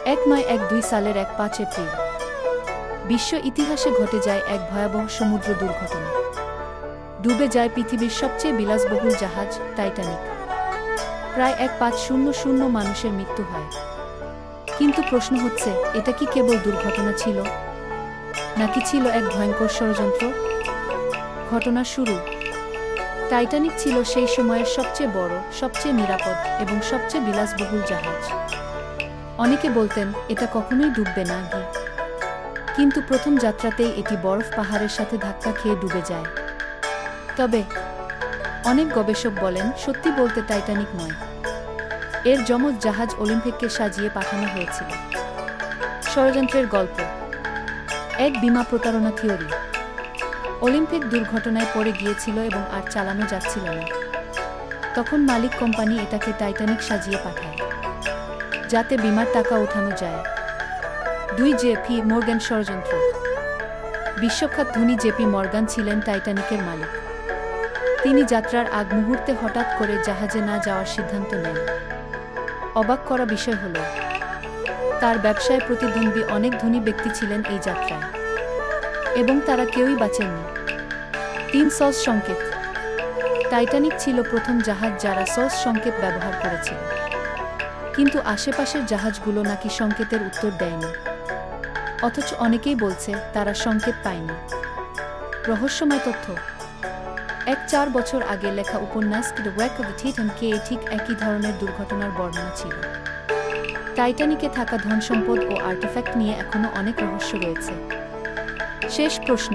1912 সালের 5 এপ্রিল বিশ্ব ইতিহাসে ঘটে যায় এক ভয়াবহ সমুদ্র দুর্ঘটনা। ডুবে যায় পৃথিবীর সবচেয়ে বিলাসবহুল জাহাজ টাইটানিক। প্রায় 1500 মানুষের মৃত্যু হয়। কিন্তু প্রশ্ন হচ্ছে, এটা কি কেবল দুর্ঘটনা ছিল, নাকি ছিল এক ভয়ঙ্কর ষড়যন্ত্র? ঘটনার শুরু। টাইটানিক ছিল সেই সময়ের সবচেয়ে বড়, সবচেয়ে নিরাপদ এবং সবচেয়ে বিলাসবহুল জাহাজ। অনেকে বলতেন এটা কখনোই ডুববে না। কিন্তু প্রথম যাত্রাতেই এটি বরফ পাহাড়ের সাথে ধাক্কা খেয়ে ডুবে যায়। তবে অনেক গবেষক বলেন, সত্যি বলতে টাইটানিক নয়, এর যমজ জাহাজ অলিম্পিককে সাজিয়ে পাঠানো হয়েছিল। ষড়যন্ত্রের গল্প। এক বিমা প্রতারণা থিওরি। অলিম্পিক দুর্ঘটনায় পড়ে গিয়েছিল এবং আর চালানো যাচ্ছিল না। তখন মালিক কোম্পানি এটাকে টাইটানিক সাজিয়ে পাঠায়, যাতে বিমার টাকা ওঠানো যায়। 2 জেপি মর্গান ষড়যন্ত্র। বিশ্বখ্যাত ধনী জেপি মর্গান ছিলেন টাইটানিকের মালিক। তিনি যাত্রার আগ মুহূর্তে হঠাৎ করে জাহাজে না যাওয়ার সিদ্ধান্ত নেন। অবাক করা বিষয় হল, তার ব্যবসায় প্রতিদ্বন্দ্বী অনেক ধনী ব্যক্তি ছিলেন এই যাত্রায়, এবং তারা কেউই বাঁচেননি। 3 সস সংকেত। টাইটানিক ছিল প্রথম জাহাজ যারা সস সংকেত ব্যবহার করেছিল, কিন্তু আশেপাশের জাহাজগুলো নাকি সংকেতের উত্তর দেয়নি। অথচ অনেকেই বলছে তারা সংকেত পায়নি। রহস্যময় তথ্য। 4 বছর আগে লেখা উপন্যাস দ্য ওয়েক অফ দ্য টাইটানিক-এ ঠিক একই ধরনের দুর্ঘটনার বর্ণনা ছিল। টাইটানিকে থাকা ধনসম্পদ ও আর্টিফ্যাক্ট নিয়ে এখনো অনেক রহস্য রয়েছে। শেষ প্রশ্ন।